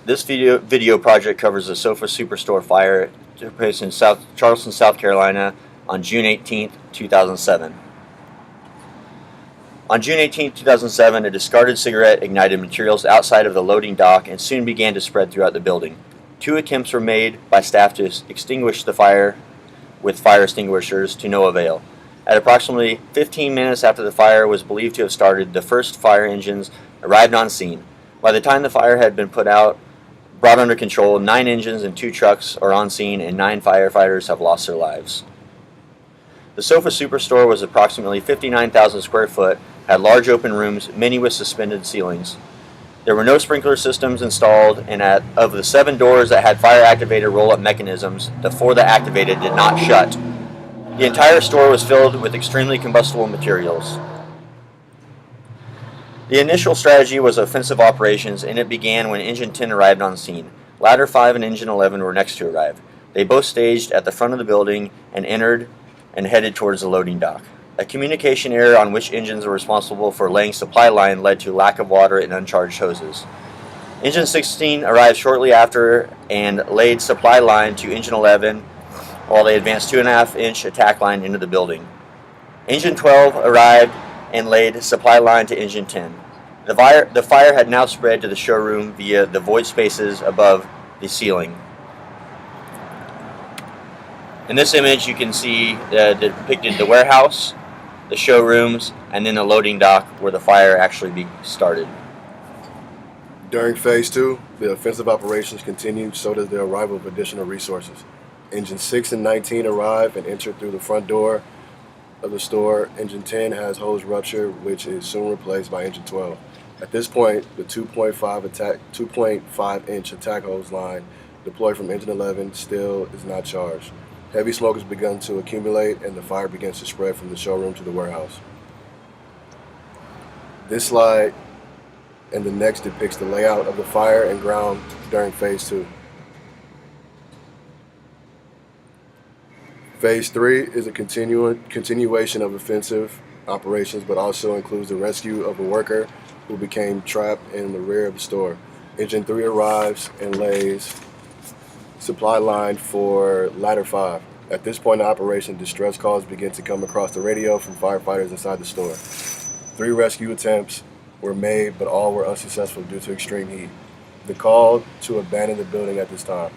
This video project covers the Sofa Superstore fire that took place in Charleston, South Carolina on June 18, 2007. On June 18, 2007, a discarded cigarette ignited materials outside of the loading dock and soon began to spread throughout the building. 2 attempts were made by staff to extinguish the fire with fire extinguishers to no avail. At approximately 15 minutes after the fire was believed to have started, the first fire engines arrived on scene. By the time the fire had been brought under control, 9 engines and 2 trucks are on scene and 9 firefighters have lost their lives. The Sofa Superstore was approximately 59,000 square foot, had large open rooms, many with suspended ceilings. There were no sprinkler systems installed, and of the 7 doors that had fire-activated roll-up mechanisms, the 4 that activated did not shut. The entire store was filled with extremely combustible materials. The initial strategy was offensive operations, and it began when Engine 10 arrived on scene. Ladder 5 and Engine 11 were next to arrive. They both staged at the front of the building and entered and headed towards the loading dock. A communication error on which engines were responsible for laying supply line led to lack of water and uncharged hoses. Engine 16 arrived shortly after and laid supply line to Engine 11 while they advanced 2.5-inch attack line into the building. Engine 12 arrived and laid supply line to Engine 10. The fire had now spread to the showroom via the void spaces above the ceiling. In this image you can see depicted the warehouse, the showrooms, and then the loading dock where the fire actually started. During Phase 2, the offensive operations continued, so does the arrival of additional resources. Engine 6 and 19 arrive and enter through the front door of the store. Engine 10 has hose rupture, which is soon replaced by Engine 12. At this point, the 2.5-inch attack hose line deployed from Engine 11 still is not charged. Heavy smoke has begun to accumulate, and the fire begins to spread from the showroom to the warehouse. This slide and the next depicts the layout of the fire and ground during Phase 2. Phase 3 is a continuation of offensive operations, but also includes the rescue of a worker who became trapped in the rear of the store. Engine 3 arrives and lays supply line for Ladder 5. At this point in the operation, distress calls begin to come across the radio from firefighters inside the store. 3 rescue attempts were made, but all were unsuccessful due to extreme heat. The call to abandon the building at this time.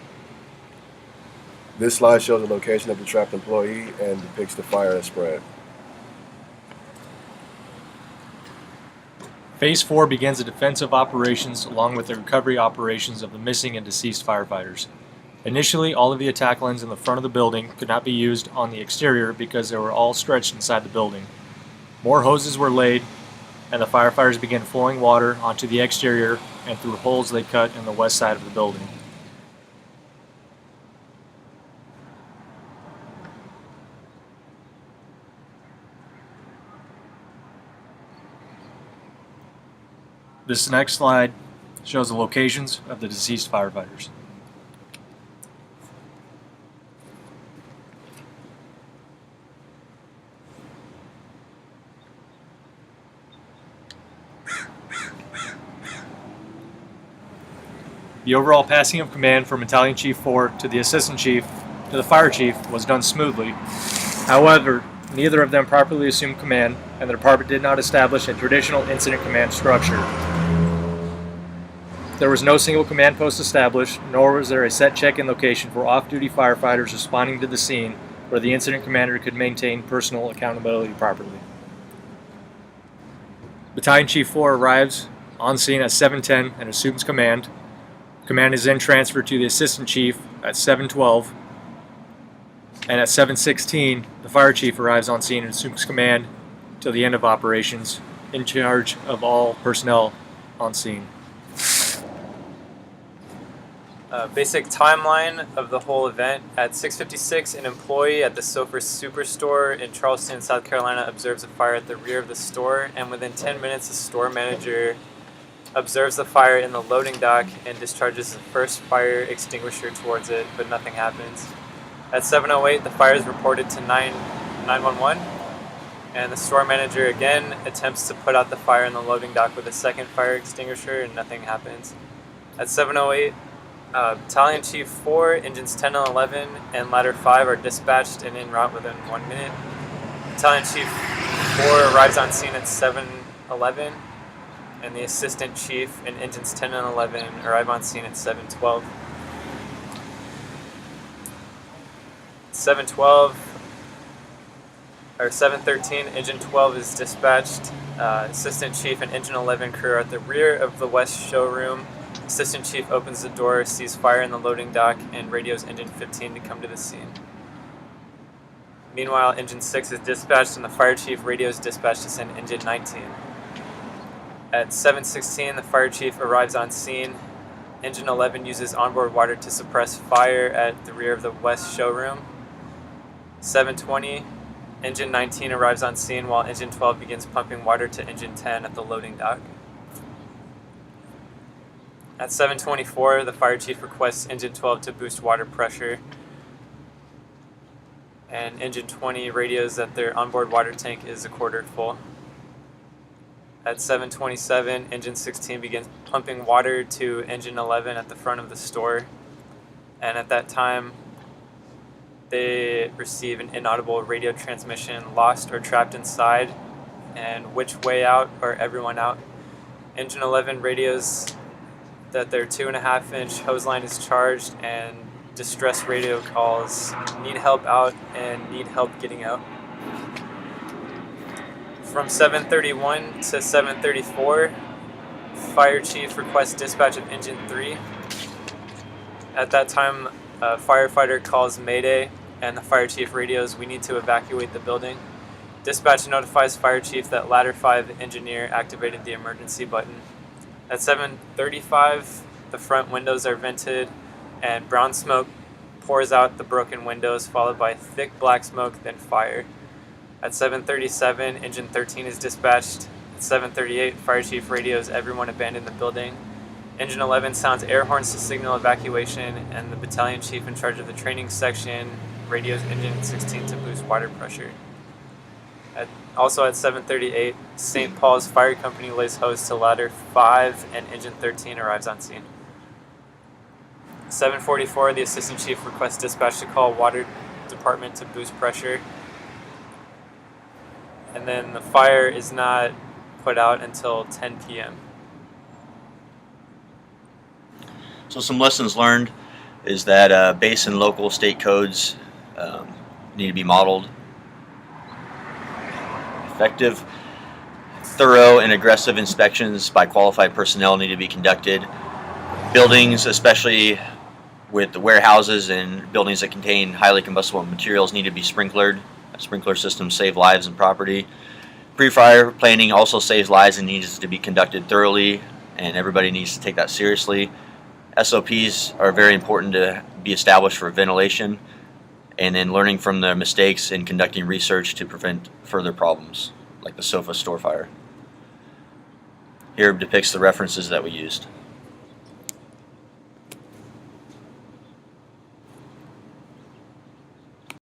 This slide shows the location of the trapped employee and depicts the fire that spread. Phase 4 begins the defensive operations along with the recovery operations of the missing and deceased firefighters. Initially, all of the attack lines in the front of the building could not be used on the exterior because they were all stretched inside the building. More hoses were laid, and the firefighters began flowing water onto the exterior and through holes they cut in the west side of the building. This next slide shows the locations of the deceased firefighters. The overall passing of command from Battalion Chief 4 to the Assistant Chief to the Fire Chief was done smoothly. However, neither of them properly assumed command, and the department did not establish a traditional incident command structure. There was no single command post established, nor was there a set check-in location for off-duty firefighters responding to the scene where the incident commander could maintain personal accountability properly. Battalion Chief 4 arrives on scene at 7:10 and assumes command. Command is then transferred to the Assistant Chief at 7:12, and at 7:16, the Fire Chief arrives on scene and assumes command till the end of operations, in charge of all personnel on scene. Basic timeline of the whole event. At 6:56, an employee at the Sofa Superstore in Charleston, South Carolina observes a fire at the rear of the store, and within 10 minutes the store manager observes the fire in the loading dock and discharges the first fire extinguisher towards it, but nothing happens. At 7:08, the fire is reported to 911, and the store manager again attempts to put out the fire in the loading dock with a second fire extinguisher, and nothing happens. At 7:08, Battalion Chief 4, Engines 10 and 11, and Ladder 5 are dispatched and en route within 1 minute. Battalion Chief 4 arrives on scene at 7:11, and the Assistant Chief and Engines 10 and 11 arrive on scene at 7:12. 7:12 or 7:13, Engine 12 is dispatched. Assistant Chief and Engine 11 crew are at the rear of the West showroom. Assistant Chief opens the door, sees fire in the loading dock, and radios Engine 15 to come to the scene. Meanwhile, Engine 6 is dispatched, and the Fire Chief radios dispatch to send Engine 19. At 7:16, the Fire Chief arrives on scene. Engine 11 uses onboard water to suppress fire at the rear of the West showroom. 7:20, Engine 19 arrives on scene while Engine 12 begins pumping water to Engine 10 at the loading dock. At 7:24, the Fire Chief requests Engine 12 to boost water pressure, and Engine 20 radios that their onboard water tank is a quarter full. At 7:27, Engine 16 begins pumping water to Engine 11 at the front of the store, and at that time, they receive an inaudible radio transmission, lost or trapped inside, and which way out or everyone out. Engine 11 radios that their 2.5-inch hose line is charged, and distress radio calls need help out and need help getting out. From 7:31 to 7:34, Fire Chief requests dispatch of Engine 3. At that time, a firefighter calls Mayday, and the Fire Chief radios, "We need to evacuate the building." Dispatch notifies Fire Chief that Ladder 5 engineer activated the emergency button. At 7:35, the front windows are vented, and brown smoke pours out the broken windows, followed by thick black smoke, then fire. At 7:37, Engine 13 is dispatched. At 7:38, Fire Chief radios, "Everyone abandon the building." Engine 11 sounds air horns to signal evacuation, and the Battalion Chief in charge of the training section radios Engine 16 to boost water pressure. Also at 7:38, St. Paul's Fire Company lays hose to Ladder 5, and Engine 13 arrives on scene. 7:44, the Assistant Chief requests dispatch to call Water Department to boost pressure. And then the fire is not put out until 10 p.m. So some lessons learned is that base and local state codes need to be modeled. Effective, thorough, and aggressive inspections by qualified personnel need to be conducted. Buildings, especially with the warehouses and buildings that contain highly combustible materials, need to be sprinklered. Sprinkler systems save lives and property. Pre-fire planning also saves lives and needs to be conducted thoroughly, and everybody needs to take that seriously. SOPs are very important to be established for ventilation, and then learning from the mistakes and conducting research to prevent further problems, like the sofa store fire. Here depicts the references that we used.